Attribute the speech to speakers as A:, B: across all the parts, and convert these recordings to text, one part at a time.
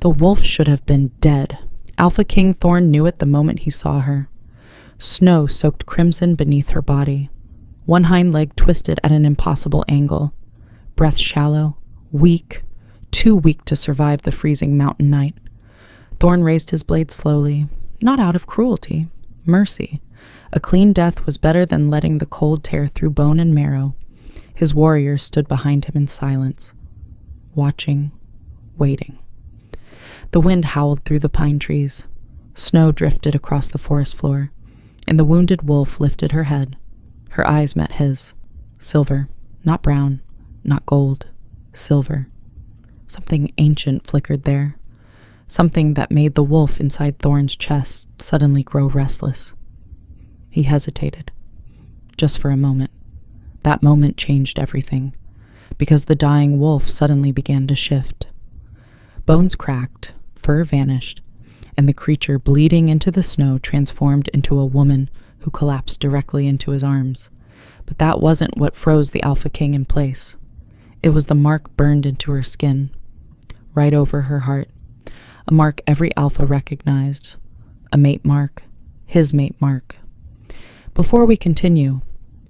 A: The wolf should have been dead. Alpha King Thorne knew it the moment he saw her. Snow soaked crimson beneath her body. One hind leg twisted at an impossible angle. Breath shallow, weak, too weak to survive the freezing mountain night. Thorne raised his blade slowly, not out of cruelty, mercy. A clean death was better than letting the cold tear through bone and marrow. His warriors stood behind him in silence, watching, waiting. The wind howled through the pine trees. Snow drifted across the forest floor, and the wounded wolf lifted her head. Her eyes met his. Silver, not brown, not gold, silver. Something ancient flickered there. Something that made the wolf inside Thorne's chest suddenly grow restless. He hesitated, just for a moment. That moment changed everything, because the dying wolf suddenly began to shift. Bones cracked, fur vanished, and the creature bleeding into the snow transformed into a woman who collapsed directly into his arms. But that wasn't what froze the Alpha King in place. It was the mark burned into her skin, right over her heart. A mark every alpha recognized. A mate mark. His mate mark. Before we continue,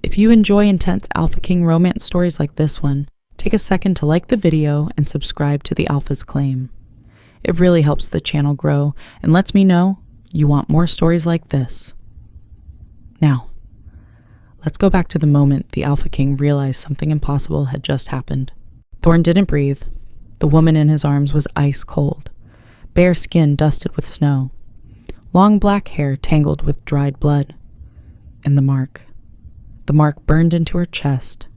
A: if you enjoy intense Alpha King romance stories like this one, take a second to like the video and subscribe to the Alpha's Claim. It really helps the channel grow and lets me know you want more stories like this. Now, let's go back to the moment the Alpha King realized something impossible had just happened. Thorne didn't breathe. The woman in his arms was ice cold, bare skin dusted with snow, long black hair tangled with dried blood, and the mark. The mark burned into her chest.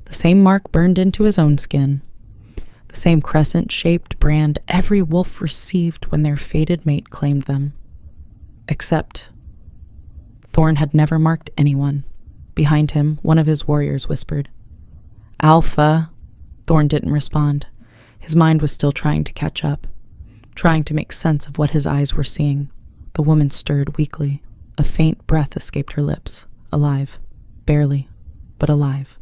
A: The same mark burned into his own skin. The same crescent-shaped brand every wolf received when their fated mate claimed them. Except Thorne had never marked anyone. Behind him, one of his warriors whispered, "Alpha." Thorne didn't respond. His mind was still trying to catch up, trying to make sense of what his eyes were seeing. The woman stirred weakly. A faint breath escaped her lips. Alive. Barely, but alive.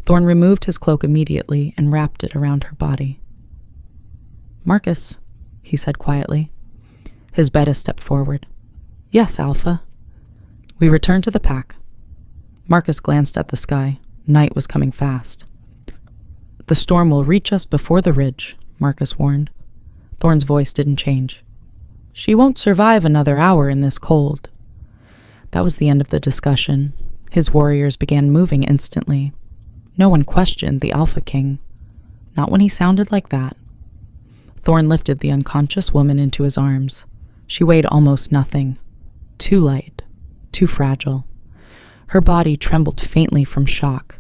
A: Thorne removed his cloak immediately and wrapped it around her body. "Marcus," he said quietly. His beta stepped forward. "Yes, Alpha." We returned to the pack. Marcus glanced at the sky. Night was coming fast. "The storm will reach us before the ridge," Marcus warned. Thorne's voice didn't change. "She won't survive another hour in this cold." That was the end of the discussion. His warriors began moving instantly. No one questioned the Alpha King. Not when he sounded like that. Thorne lifted the unconscious woman into his arms. She weighed almost nothing. Too light. Too fragile. Her body trembled faintly from shock.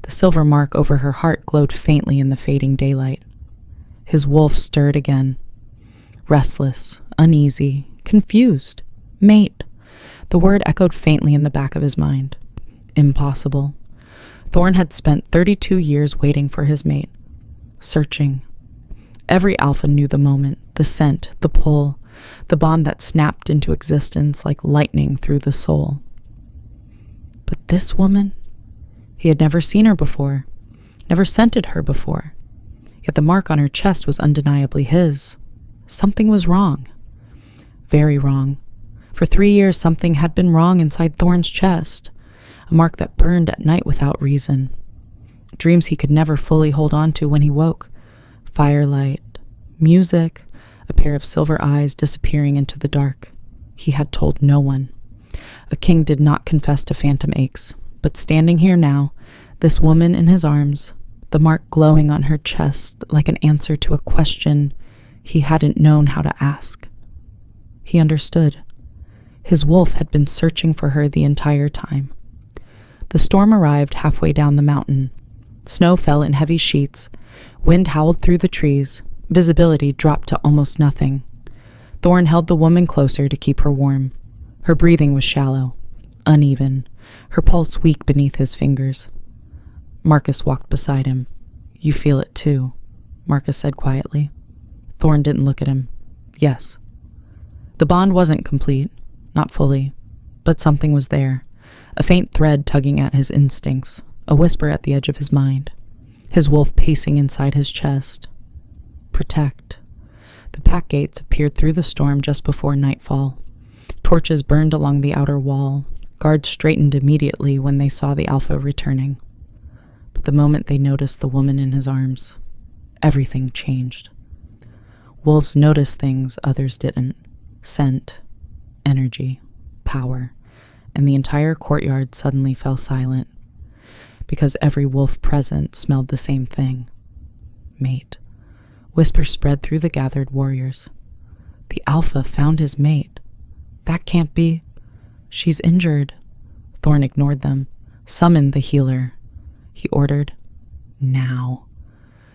A: The silver mark over her heart glowed faintly in the fading daylight. His wolf stirred again. Restless, uneasy, confused. Mate. The word echoed faintly in the back of his mind. Impossible. Thorne had spent 32 years waiting for his mate. Searching. Every alpha knew the moment, the scent, the pull, the bond that snapped into existence like lightning through the soul. But this woman? He had never seen her before, never scented her before. Yet the mark on her chest was undeniably his. Something was wrong. Very wrong. For 3 years something had been wrong inside Thorne's chest. A mark that burned at night without reason. Dreams he could never fully hold on to when he woke. Firelight, music, a pair of silver eyes disappearing into the dark. He had told no one. A king did not confess to phantom aches, but standing here now, this woman in his arms, the mark glowing on her chest like an answer to a question he hadn't known how to ask. He understood. His wolf had been searching for her the entire time. The storm arrived halfway down the mountain. Snow fell in heavy sheets. Wind howled through the trees. Visibility dropped to almost nothing. Thorne held the woman closer to keep her warm. Her breathing was shallow, uneven, her pulse weak beneath his fingers. Marcus walked beside him. "You feel it too," Marcus said quietly. Thorne didn't look at him. "Yes." The bond wasn't complete, not fully, but something was there. A faint thread tugging at his instincts, a whisper at the edge of his mind. His wolf pacing inside his chest. Protect. The pack gates appeared through the storm just before nightfall. Torches burned along the outer wall. Guards straightened immediately when they saw the Alpha returning. But the moment they noticed the woman in his arms, everything changed. Wolves noticed things others didn't. Scent, energy, power, and the entire courtyard suddenly fell silent, because every wolf present smelled the same thing. Mate. Whispers spread through the gathered warriors. The Alpha found his mate. That can't be. She's injured. Thorne ignored them. Summon the healer, he ordered. Now.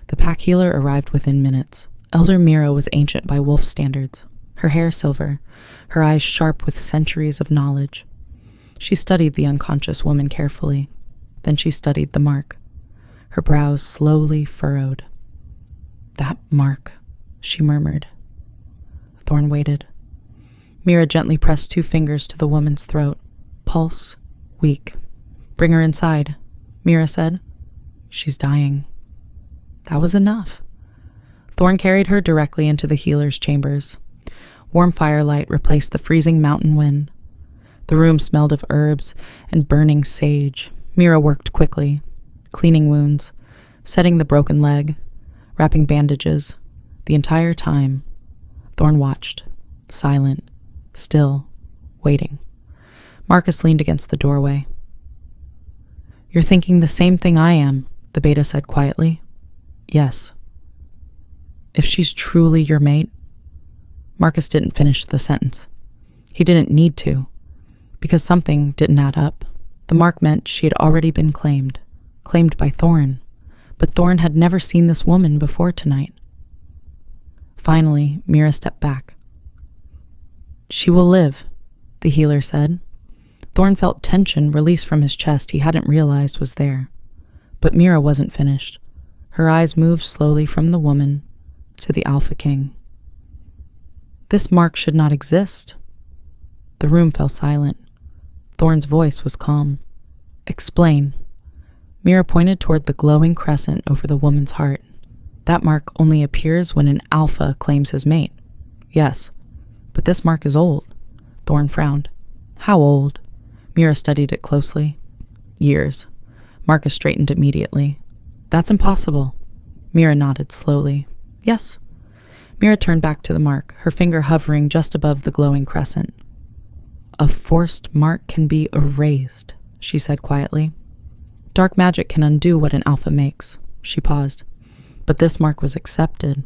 A: The pack healer arrived within minutes. Elder Mira was ancient by wolf standards. Her hair silver, her eyes sharp with centuries of knowledge. She studied the unconscious woman carefully. Then she studied the mark. Her brows slowly furrowed. That mark, she murmured. Thorne waited. Mira gently pressed 2 fingers to the woman's throat. Pulse, weak. Bring her inside, Mira said. She's dying. That was enough. Thorne carried her directly into the healer's chambers. Warm firelight replaced the freezing mountain wind. The room smelled of herbs and burning sage. Mira worked quickly, cleaning wounds, setting the broken leg, wrapping bandages. The entire time, Thorne watched, silent, still, waiting. Marcus leaned against the doorway. You're thinking the same thing I am, the beta said quietly. Yes. If she's truly your mate? Marcus didn't finish the sentence. He didn't need to, because something didn't add up. The mark meant she had already been claimed by Thorne, but Thorne had never seen this woman before tonight. Finally, Mira stepped back. She will live, the healer said. Thorne felt tension release from his chest he hadn't realized was there. But Mira wasn't finished. Her eyes moved slowly from the woman to the Alpha King. This mark should not exist. The room fell silent. Thorne's voice was calm. Explain. Mira pointed toward the glowing crescent over the woman's heart. That mark only appears when an alpha claims his mate. Yes, but this mark is old. Thorne frowned. How old? Mira studied it closely. Years. Marcus straightened immediately. That's impossible. Mira nodded slowly. Yes. Mira turned back to the mark, her finger hovering just above the glowing crescent. A forced mark can be erased, she said quietly. Dark magic can undo what an alpha makes. She paused. But this mark was accepted.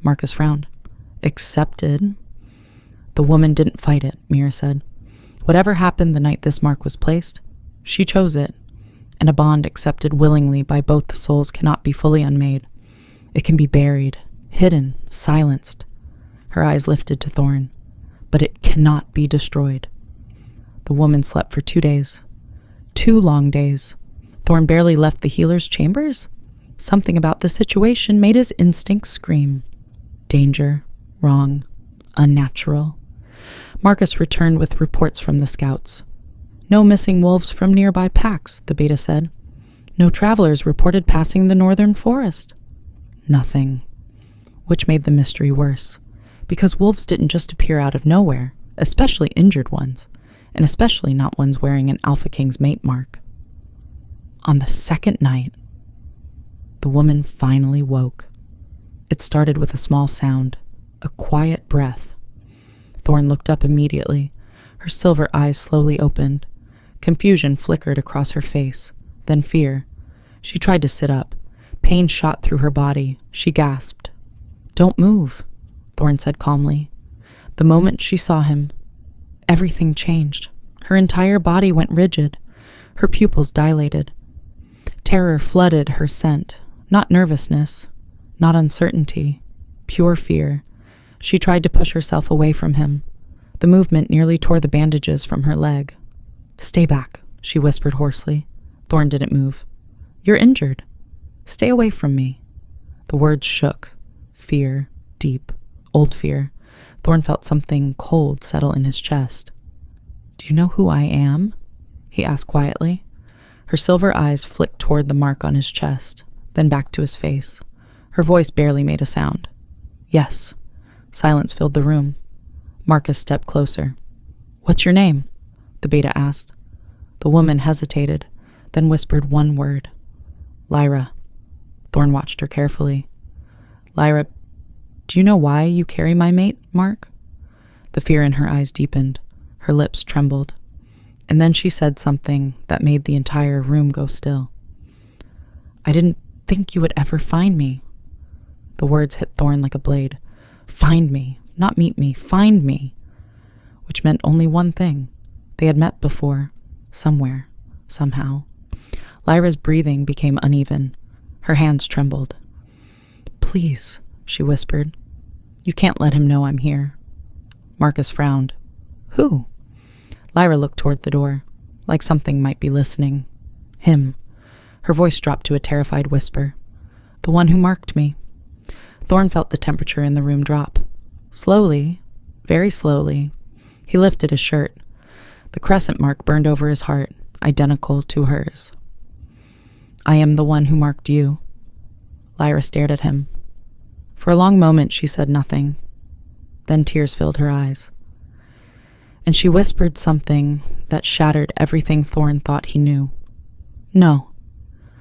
A: Marcus frowned. Accepted? The woman didn't fight it, Mira said. Whatever happened the night this mark was placed, she chose it, and a bond accepted willingly by both the souls cannot be fully unmade. It can be buried, hidden, silenced. Her eyes lifted to Thorne. But it cannot be destroyed. The woman slept for 2 days. 2 long days. Thorne barely left the healer's chambers. Something about the situation made his instincts scream. Danger, wrong, unnatural. Marcus returned with reports from the scouts. No missing wolves from nearby packs, the beta said. No travelers reported passing the northern forest. Nothing. Which made the mystery worse, because wolves didn't just appear out of nowhere, especially injured ones, and especially not ones wearing an Alpha King's mate mark. On the second night, the woman finally woke. It started with a small sound, a quiet breath. Thorne looked up immediately. Her silver eyes slowly opened. Confusion flickered across her face, then fear. She tried to sit up. Pain shot through her body. She gasped. Don't move, Thorne said calmly. The moment she saw him, everything changed. Her entire body went rigid. Her pupils dilated. Terror flooded her scent. Not nervousness, not uncertainty, pure fear. She tried to push herself away from him. The movement nearly tore the bandages from her leg. Stay back, she whispered hoarsely. Thorne didn't move. You're injured. Stay away from me. The words shook. Fear, deep, old fear. Thorne felt something cold settle in his chest. Do you know who I am? He asked quietly. Her silver eyes flicked toward the mark on his chest, then back to his face. Her voice barely made a sound. Yes. Silence filled the room. Marcus stepped closer. "What's your name?" the beta asked. The woman hesitated, then whispered one word. "Lyra." Thorne watched her carefully. "Lyra, do you know why you carry my mate, Mark?" The fear in her eyes deepened. Her lips trembled. And then she said something that made the entire room go still. "I didn't think you would ever find me." The words hit Thorne like a blade. Find me, not meet me, find me. Which meant only one thing. They had met before, somewhere, somehow. Lyra's breathing became uneven. Her hands trembled. "Please," she whispered. "You can't let him know I'm here." Marcus frowned. "Who?" Lyra looked toward the door, like something might be listening. "Him." Her voice dropped to a terrified whisper. "The one who marked me." Thorne felt the temperature in the room drop. Slowly, very slowly, he lifted his shirt. The crescent mark burned over his heart, identical to hers. "I am the one who marked you." Lyra stared at him. For a long moment she said nothing. Then tears filled her eyes. And she whispered something that shattered everything Thorne thought he knew. "No."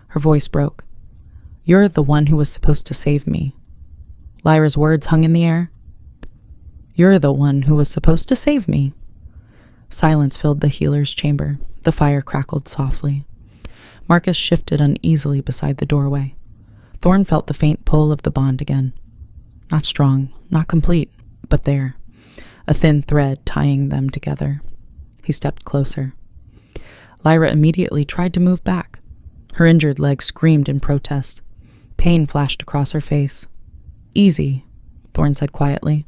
A: Her voice broke. "You're the one who was supposed to save me." Lyra's words hung in the air. "You're the one who was supposed to save me." Silence filled the healer's chamber. The fire crackled softly. Marcus shifted uneasily beside the doorway. Thorne felt the faint pull of the bond again. Not strong, not complete, but there. A thin thread tying them together. He stepped closer. Lyra immediately tried to move back. Her injured leg screamed in protest. Pain flashed across her face. "Easy," Thorne said quietly.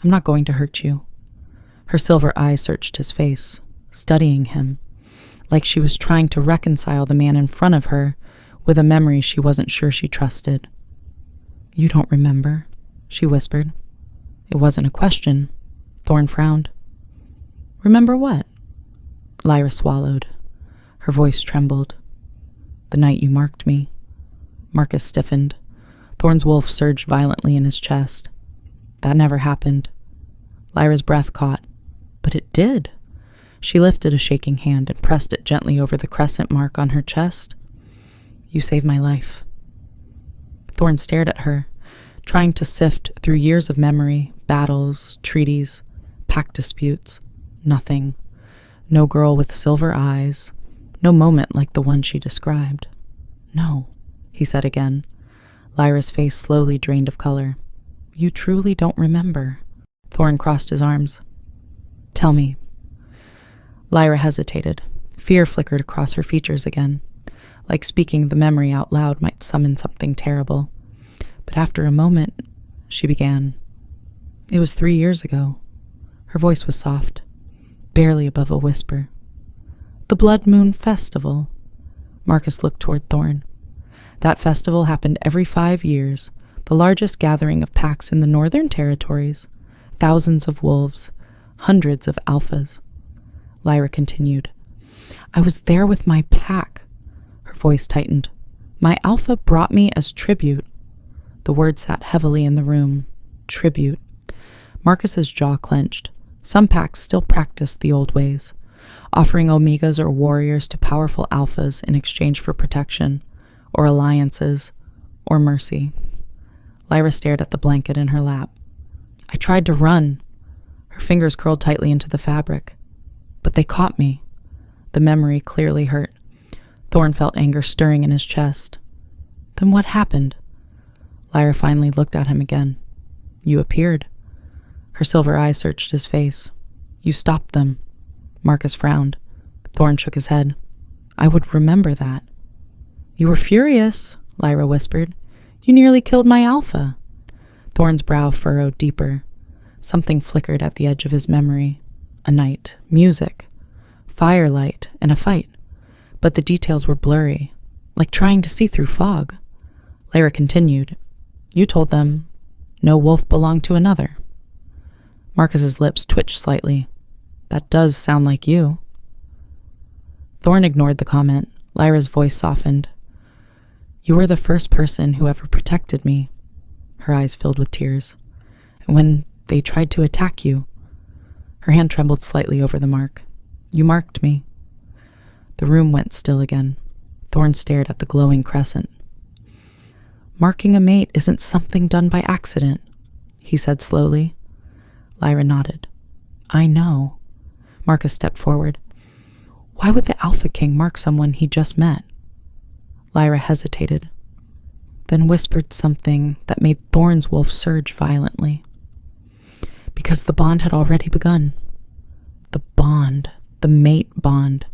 A: "I'm not going to hurt you." Her silver eyes searched his face, studying him, like she was trying to reconcile the man in front of her with a memory she wasn't sure she trusted. "You don't remember," she whispered. It wasn't a question. Thorne frowned. "Remember what?" Lyra swallowed. Her voice trembled. "The night you marked me." Marcus stiffened. Thorne's wolf surged violently in his chest. "That never happened." Lyra's breath caught. "But it did." She lifted a shaking hand and pressed it gently over the crescent mark on her chest. "You saved my life." Thorne stared at her, trying to sift through years of memory, battles, treaties, pact disputes. Nothing. No girl with silver eyes. No moment like the one she described. "No," he said again. Lyra's face slowly drained of color. "You truly don't remember." Thorne crossed his arms. "Tell me." Lyra hesitated. Fear flickered across her features again, like speaking the memory out loud might summon something terrible. But after a moment, she began. "It was 3 years ago." Her voice was soft, barely above a whisper. "The Blood Moon Festival." Marcus looked toward Thorne. "That festival happened every 5 years, the largest gathering of packs in the Northern Territories. Thousands of wolves, hundreds of alphas." Lyra continued. "I was there with my pack." Her voice tightened. "My alpha brought me as tribute." The word sat heavily in the room. Tribute. Marcus's jaw clenched. Some packs still practiced the old ways, offering omegas or warriors to powerful alphas in exchange for protection, or alliances, or mercy. Lyra stared at the blanket in her lap. "I tried to run." Her fingers curled tightly into the fabric. "But they caught me." The memory clearly hurt. Thorne felt anger stirring in his chest. "Then what happened?" Lyra finally looked at him again. "You appeared." Her silver eyes searched his face. "You stopped them." Marcus frowned. Thorne shook his head. "I would remember that." "You were furious," Lyra whispered. "You nearly killed my alpha." Thorne's brow furrowed deeper. Something flickered at the edge of his memory. A night, music, firelight, and a fight. But the details were blurry, like trying to see through fog. Lyra continued. "You told them no wolf belonged to another." Marcus's lips twitched slightly. "That does sound like you." Thorne ignored the comment. Lyra's voice softened. "You were the first person who ever protected me." Her eyes filled with tears. And when they tried to attack you, her hand trembled slightly over the mark. You marked me. The room went still again. Thorne stared at the glowing crescent. Marking a mate isn't something done by accident, he said slowly. Lyra nodded. I know. Marcus stepped forward. Why would the Alpha King mark someone he just met? Lyra hesitated, then whispered something that made Thorne's wolf surge violently. Because the bond had already begun. The bond. The mate bond.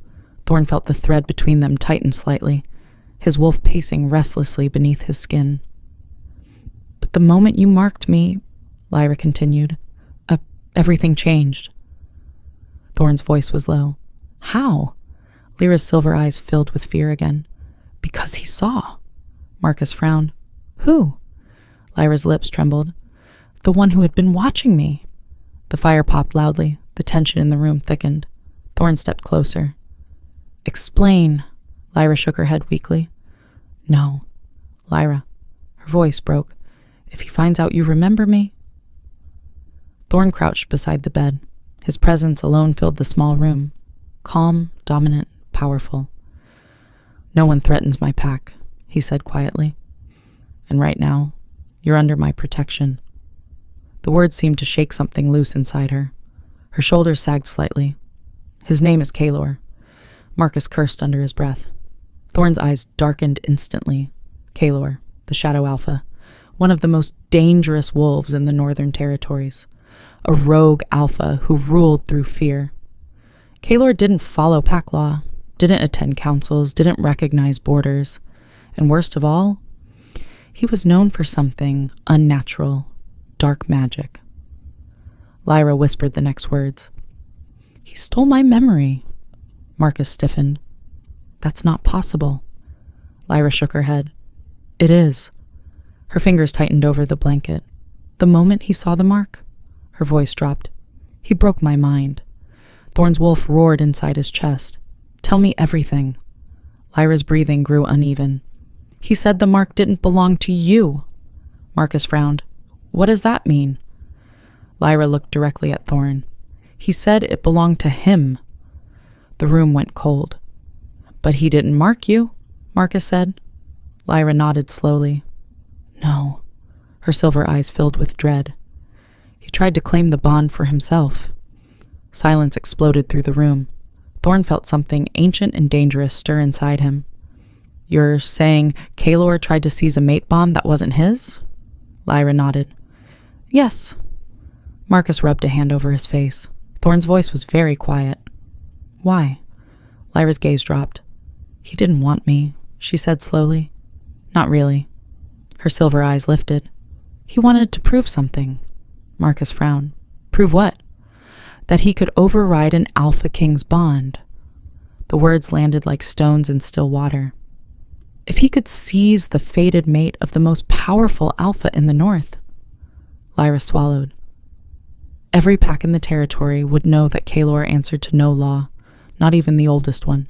A: Thorne felt the thread between them tighten slightly, his wolf pacing restlessly beneath his skin. But the moment you marked me, Lyra continued, everything changed. Thorne's voice was low. How? Lyra's silver eyes filled with fear again. Because he saw. Marcus frowned. Who? Lyra's lips trembled. The one who had been watching me. The fire popped loudly. The tension in the room thickened. Thorne stepped closer. Explain. Lyra shook her head weakly. No. Lyra. Her voice broke. If he finds out you remember me. Thorne crouched beside the bed. His presence alone filled the small room. Calm, dominant, powerful. No one threatens my pack, he said quietly. And right now, you're under my protection. The words seemed to shake something loose inside her. Her shoulders sagged slightly. His name is Kaelor. Marcus cursed under his breath. Thorne's eyes darkened instantly. Kaelor, the Shadow Alpha, one of the most dangerous wolves in the Northern Territories. A rogue alpha who ruled through fear. Kaelor didn't follow pack law, didn't attend councils, didn't recognize borders, and worst of all, he was known for something unnatural, dark magic. Lyra whispered the next words. He stole my memory. Marcus stiffened. That's not possible. Lyra shook her head. It is. Her fingers tightened over the blanket. The moment he saw the mark, her voice dropped. He broke my mind. Thorne's wolf roared inside his chest. Tell me everything. Lyra's breathing grew uneven. He said the mark didn't belong to you. Marcus frowned. What does that mean? Lyra looked directly at Thorne. He said it belonged to him. The room went cold. But he didn't mark you, Marcus said. Lyra nodded slowly. No. Her silver eyes filled with dread. He tried to claim the bond for himself. Silence exploded through the room. Thorne felt something ancient and dangerous stir inside him. You're saying Kaelor tried to seize a mate bond that wasn't his? Lyra nodded. Yes. Marcus rubbed a hand over his face. Thorne's voice was very quiet. Why? Lyra's gaze dropped. He didn't want me, she said slowly. Not really. Her silver eyes lifted. He wanted to prove something. Marcus frowned. Prove what? That he could override an Alpha King's bond. The words landed like stones in still water. If he could seize the fated mate of the most powerful Alpha in the North. Lyra swallowed. Every pack in the territory would know that Kaelor answered to no law, not even the oldest one.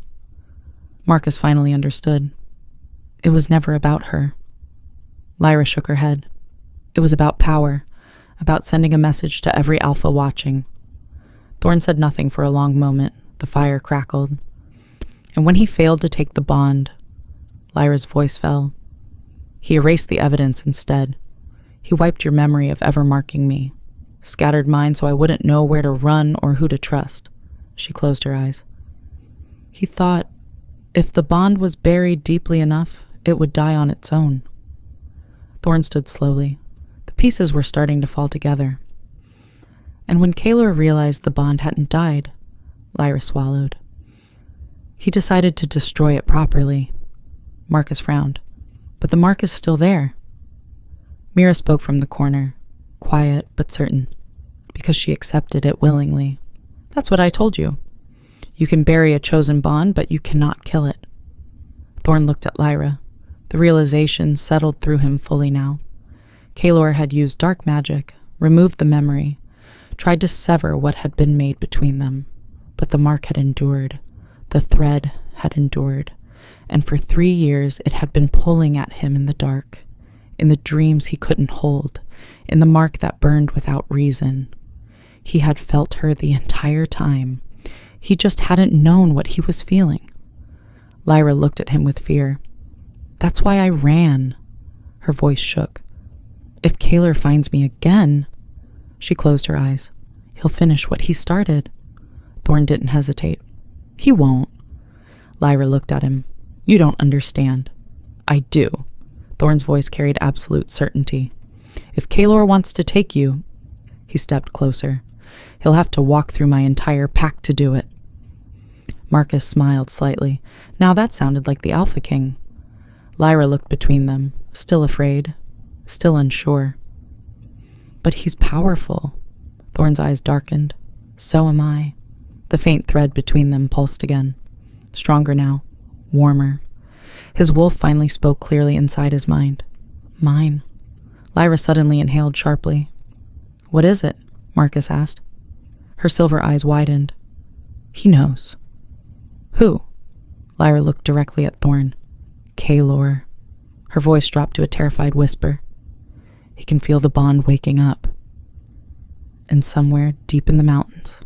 A: Marcus finally understood. It was never about her. Lyra shook her head. It was about power, about sending a message to every Alpha watching. Thorne said nothing for a long moment. The fire crackled. And when he failed to take the bond, Lyra's voice fell. He erased the evidence instead. He wiped your memory of ever marking me, scattered mine so I wouldn't know where to run or who to trust. She closed her eyes. He thought, if the bond was buried deeply enough, it would die on its own. Thorne stood slowly. The pieces were starting to fall together. And when Kaelor realized the bond hadn't died, Lyra swallowed. He decided to destroy it properly. Marcus frowned. But the mark is still there. Mira spoke from the corner, quiet but certain, because she accepted it willingly. That's what I told you. You can bury a chosen bond, but you cannot kill it. Thorne looked at Lyra. The realization settled through him fully now. Kaelor had used dark magic, removed the memory, tried to sever what had been made between them. But the mark had endured. The thread had endured. And for 3 years it had been pulling at him in the dark, in the dreams he couldn't hold, in the mark that burned without reason. He had felt her the entire time. He just hadn't known what he was feeling. Lyra looked at him with fear. That's why I ran. Her voice shook. If Kaelor finds me again... She closed her eyes. He'll finish what he started. Thorne didn't hesitate. He won't. Lyra looked at him. You don't understand. I do. Thorne's voice carried absolute certainty. If Kaelor wants to take you... He stepped closer. He'll have to walk through my entire pack to do it. Marcus smiled slightly. Now that sounded like the Alpha King. Lyra looked between them, still afraid, still unsure. But he's powerful. Thorne's eyes darkened. So am I. The faint thread between them pulsed again. Stronger now. Warmer. His wolf finally spoke clearly inside his mind. Mine. Lyra suddenly inhaled sharply. What is it? Marcus asked. Her silver eyes widened. He knows. Who? Lyra looked directly at Thorne. Kaelor. Her voice dropped to a terrified whisper. He can feel the bond waking up. And somewhere deep in the mountains,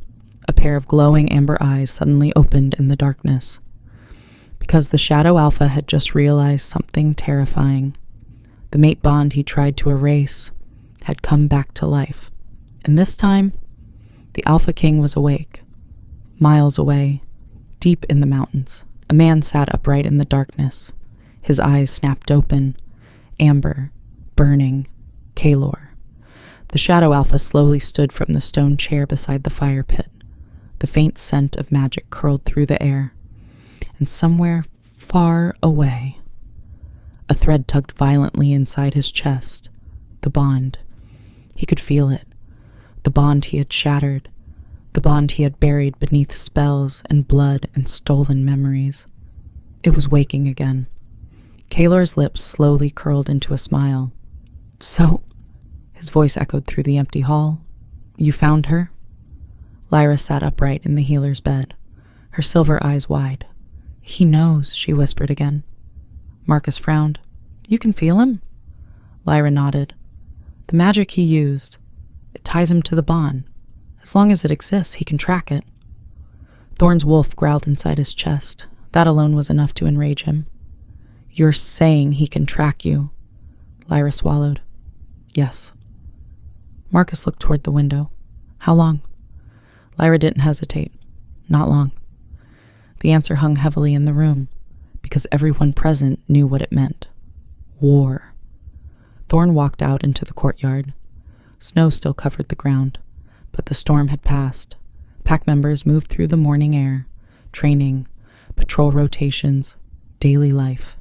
A: a pair of glowing amber eyes suddenly opened in the darkness. Because the Shadow Alpha had just realized something terrifying. The mate bond he tried to erase had come back to life. And this time, the Alpha King was awake. Miles away, deep in the mountains, a man sat upright in the darkness. His eyes snapped open. Amber, burning, Kaelor. The Shadow Alpha slowly stood from the stone chair beside the fire pit. The faint scent of magic curled through the air. And somewhere far away, a thread tugged violently inside his chest. The bond. He could feel it. The bond he had shattered. The bond he had buried beneath spells and blood and stolen memories. It was waking again. Kaelor's lips slowly curled into a smile. So, his voice echoed through the empty hall. You found her? Lyra sat upright in the healer's bed, her silver eyes wide. He knows, she whispered again. Marcus frowned. You can feel him? Lyra nodded. The magic he used, it ties him to the bond. As long as it exists, he can track it. Thorne's wolf growled inside his chest. That alone was enough to enrage him. You're saying he can track you? Lyra swallowed. Yes. Marcus looked toward the window. How long? Lyra didn't hesitate. Not long. The answer hung heavily in the room, because everyone present knew what it meant. War. Thorne walked out into the courtyard. Snow still covered the ground, but the storm had passed. Pack members moved through the morning air, training, patrol rotations, daily life.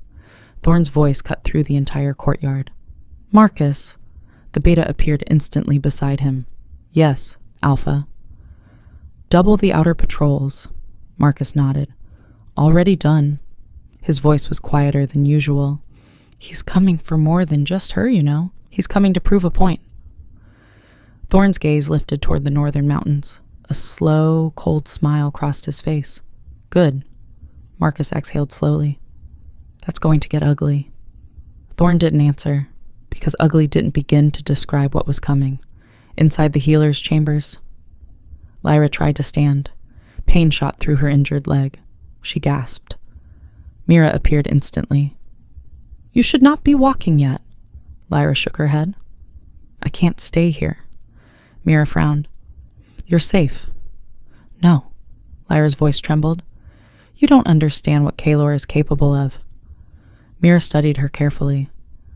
A: Thorne's voice cut through the entire courtyard. Marcus! The beta appeared instantly beside him. Yes, Alpha. Double the outer patrols. Marcus nodded. Already done. His voice was quieter than usual. He's coming for more than just her, you know. He's coming to prove a point. Thorne's gaze lifted toward the northern mountains. A slow, cold smile crossed his face. Good. Marcus exhaled slowly. That's going to get ugly. Thorne didn't answer, because ugly didn't begin to describe what was coming. Inside the healer's chambers, Lyra tried to stand. Pain shot through her injured leg. She gasped. Mira appeared instantly. You should not be walking yet. Lyra shook her head. I can't stay here. Mira frowned. You're safe. No. Lyra's voice trembled. You don't understand what Kaelor is capable of. Mira studied her carefully,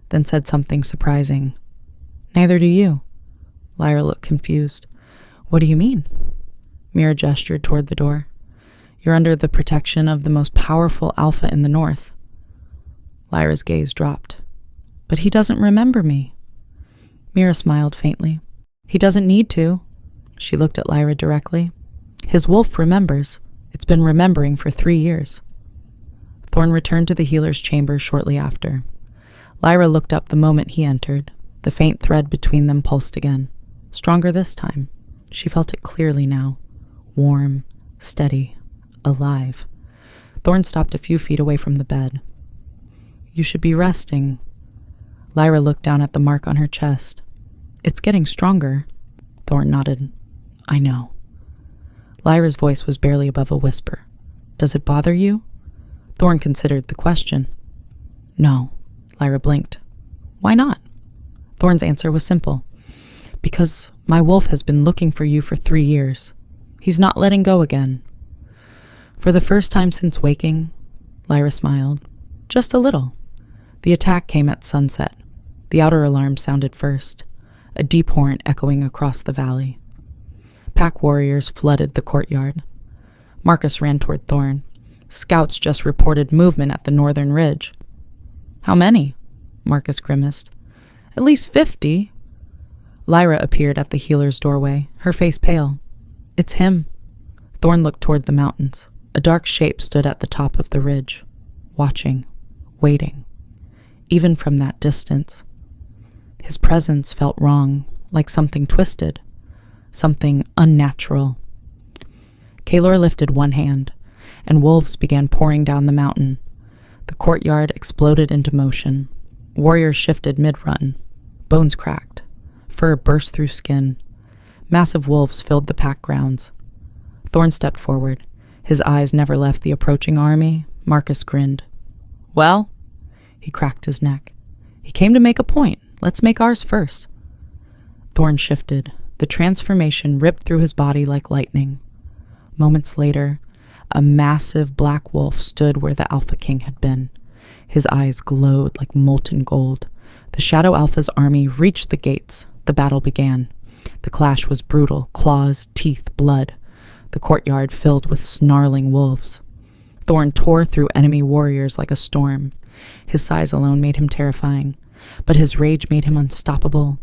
A: then said something surprising. Neither do you. Lyra looked confused. What do you mean? Mira gestured toward the door. You're under the protection of the most powerful Alpha in the north. Lyra's gaze dropped. But he doesn't remember me. Mira smiled faintly. He doesn't need to. She looked at Lyra directly. His wolf remembers. It's been remembering for 3 years. Thorne returned to the healer's chamber shortly after. Lyra looked up the moment he entered. The faint thread between them pulsed again. Stronger this time. She felt it clearly now. Warm, steady, alive. Thorne stopped a few feet away from the bed. You should be resting. Lyra looked down at the mark on her chest. It's getting stronger. Thorne nodded. I know. Lyra's voice was barely above a whisper. Does it bother you? Thorne considered the question. No. Lyra blinked. Why not? Thorne's answer was simple. Because my wolf has been looking for you for 3 years. He's not letting go again. For the first time since waking, Lyra smiled. Just a little. The attack came at sunset. The outer alarm sounded first, a deep horn echoing across the valley. Pack warriors flooded the courtyard. Marcus ran toward Thorne. Scouts just reported movement at the northern ridge. How many? Marcus grimaced. At least 50. Lyra appeared at the healer's doorway, her face pale. It's him. Thorne looked toward the mountains. A dark shape stood at the top of the ridge, watching, waiting, even from that distance. His presence felt wrong, like something twisted, something unnatural. Kaelor lifted one hand, and wolves began pouring down the mountain. The courtyard exploded into motion. Warriors shifted mid-run. Bones cracked. Fur burst through skin. Massive wolves filled the pack grounds. Thorne stepped forward. His eyes never left the approaching army. Marcus grinned. Well? He cracked his neck. He came to make a point. Let's make ours first. Thorne shifted. The transformation ripped through his body like lightning. Moments later, a massive black wolf stood where the Alpha King had been. His eyes glowed like molten gold. The Shadow Alpha's army reached the gates. The battle began. The clash was brutal. Claws, teeth, blood. The courtyard filled with snarling wolves. Thorne tore through enemy warriors like a storm. His size alone made him terrifying, but his rage made him unstoppable.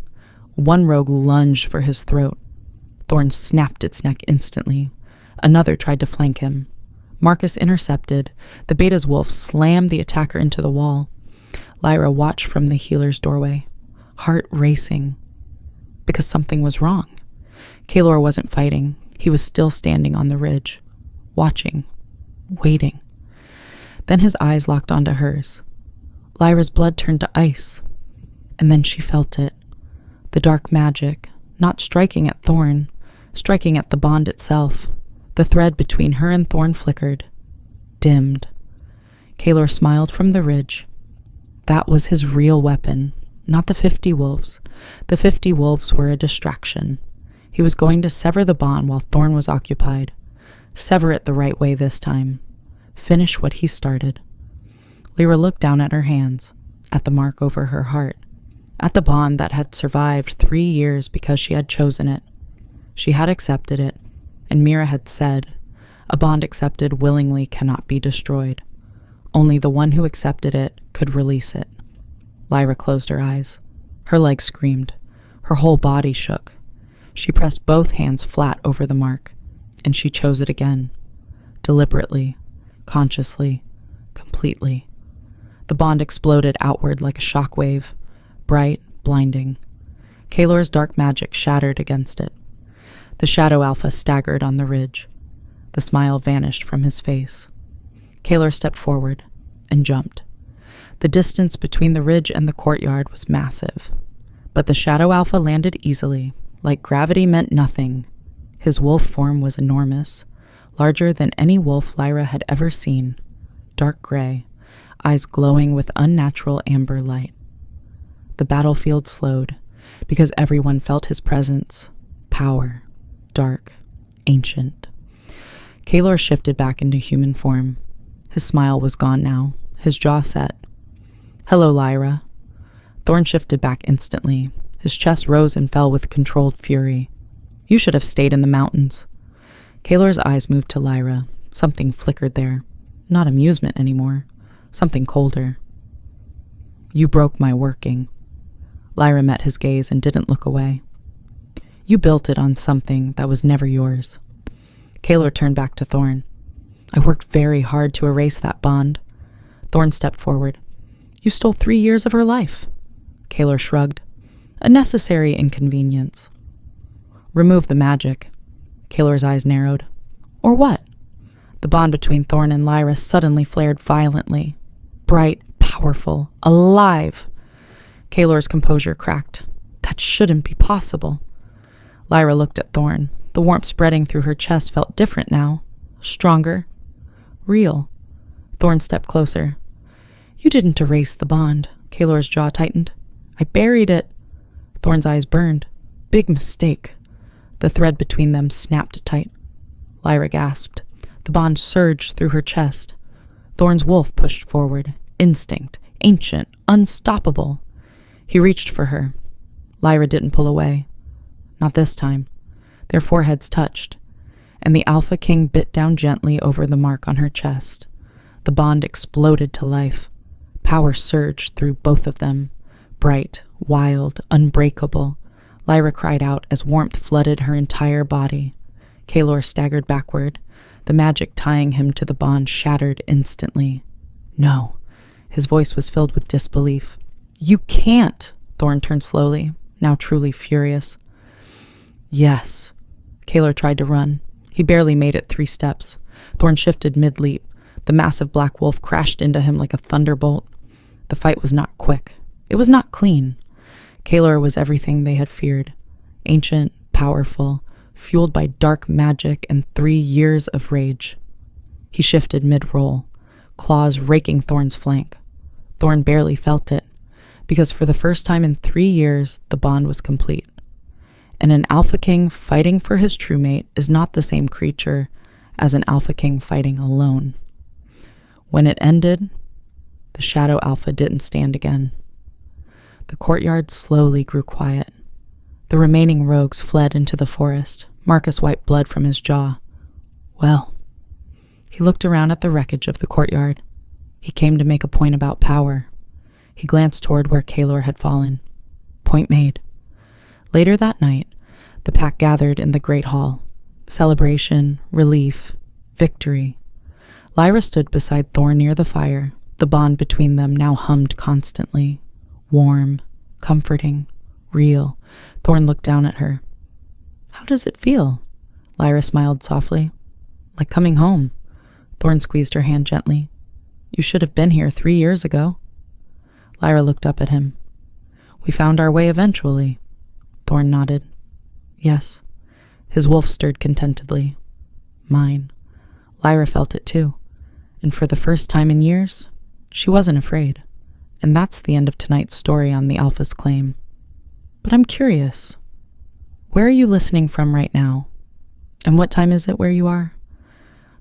A: One rogue lunged for his throat. Thorne snapped its neck instantly. Another tried to flank him. Marcus intercepted. The Beta's wolf slammed the attacker into the wall. Lyra watched from the healer's doorway, heart racing, because something was wrong. Kaelor wasn't fighting. He was still standing on the ridge, watching, waiting. Then his eyes locked onto hers. Lyra's blood turned to ice, and then she felt it. The dark magic, not striking at Thorne, striking at the bond itself. The thread between her and Thorne flickered, dimmed. Kaelor smiled from the ridge. That was his real weapon, not the 50 wolves. The 50 wolves were a distraction. He was going to sever the bond while Thorne was occupied. Sever it the right way this time. Finish what he started. Lyra looked down at her hands, at the mark over her heart, at the bond that had survived 3 years because she had chosen it. She had accepted it, and Mira had said, a bond accepted willingly cannot be destroyed. Only the one who accepted it could release it. Lyra closed her eyes. Her legs screamed. Her whole body shook. She pressed both hands flat over the mark, and she chose it again. Deliberately, consciously, completely. The bond exploded outward like a shock wave, bright, blinding. Kaelor's dark magic shattered against it. The Shadow Alpha staggered on the ridge. The smile vanished from his face. Kaelor stepped forward and jumped. The distance between the ridge and the courtyard was massive, but the Shadow Alpha landed easily, like gravity meant nothing. His wolf form was enormous, larger than any wolf Lyra had ever seen, dark gray, eyes glowing with unnatural amber light. The battlefield slowed, because everyone felt his presence, power, dark, ancient. Kaelor shifted back into human form. His smile was gone now, his jaw set. Hello, Lyra. Thorne shifted back instantly. His chest rose and fell with controlled fury. You should have stayed in the mountains. Kaelor's eyes moved to Lyra. Something flickered there. Not amusement anymore. Something colder. You broke my working. Lyra met his gaze and didn't look away. You built it on something that was never yours. Kaelor turned back to Thorne. I worked very hard to erase that bond. Thorne stepped forward. You stole 3 years of her life. Kaelor shrugged. A necessary inconvenience. Remove the magic. Kaelor's eyes narrowed. Or what? The bond between Thorne and Lyra suddenly flared violently. Bright, powerful, alive. Kaelor's composure cracked. That That shouldn't be possible. Lyra looked at Thorne. The warmth spreading through her chest felt different now. Stronger. Real. Thorne stepped closer. You didn't erase the bond. Kaelor's jaw tightened. I buried it. Thorne's eyes burned. Big mistake. The thread between them snapped tight. Lyra gasped. The bond surged through her chest. Thorne's wolf pushed forward. Instinct. Ancient. Unstoppable. He reached for her. Lyra didn't pull away. Not this time. Their foreheads touched, and the Alpha King bit down gently over the mark on her chest. The bond exploded to life. Power surged through both of them. Bright, wild, unbreakable. Lyra cried out as warmth flooded her entire body. Kaelor staggered backward. The magic tying him to the bond shattered instantly. No. His voice was filled with disbelief. You can't! Thorne turned slowly, now truly furious. Yes. Kaelor tried to run. He barely made it 3 steps. Thorne shifted mid-leap. The massive black wolf crashed into him like a thunderbolt. The fight was not quick. It was not clean. Kaelor was everything they had feared. Ancient, powerful, fueled by dark magic and 3 years of rage. He shifted mid-roll, claws raking Thorne's flank. Thorne barely felt it, because for the first time in 3 years, the bond was complete. And an Alpha King fighting for his true mate is not the same creature as an Alpha King fighting alone. When it ended, the Shadow Alpha didn't stand again. The courtyard slowly grew quiet. The remaining rogues fled into the forest. Marcus wiped blood from his jaw. Well, he looked around at the wreckage of the courtyard. He came to make a point about power. He glanced toward where Kaelor had fallen. Point made. Later that night, the pack gathered in the great hall. Celebration, relief, victory. Lyra stood beside Thorne near the fire. The bond between them now hummed constantly. Warm, comforting, real. Thorne looked down at her. How does it feel? Lyra smiled softly. Like coming home. Thorne squeezed her hand gently. You should have been here 3 years ago. Lyra looked up at him. We found our way eventually. Thorne nodded. Yes. His wolf stirred contentedly. Mine. Lyra felt it too. And for the first time in years, she wasn't afraid. And that's the end of tonight's story on the Alpha's claim. But I'm curious. Where are you listening from right now? And what time is it where you are?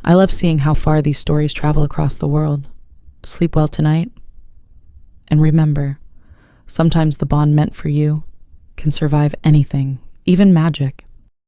A: I love seeing how far these stories travel across the world. Sleep well tonight. And remember, sometimes the bond meant for you can survive anything, even magic.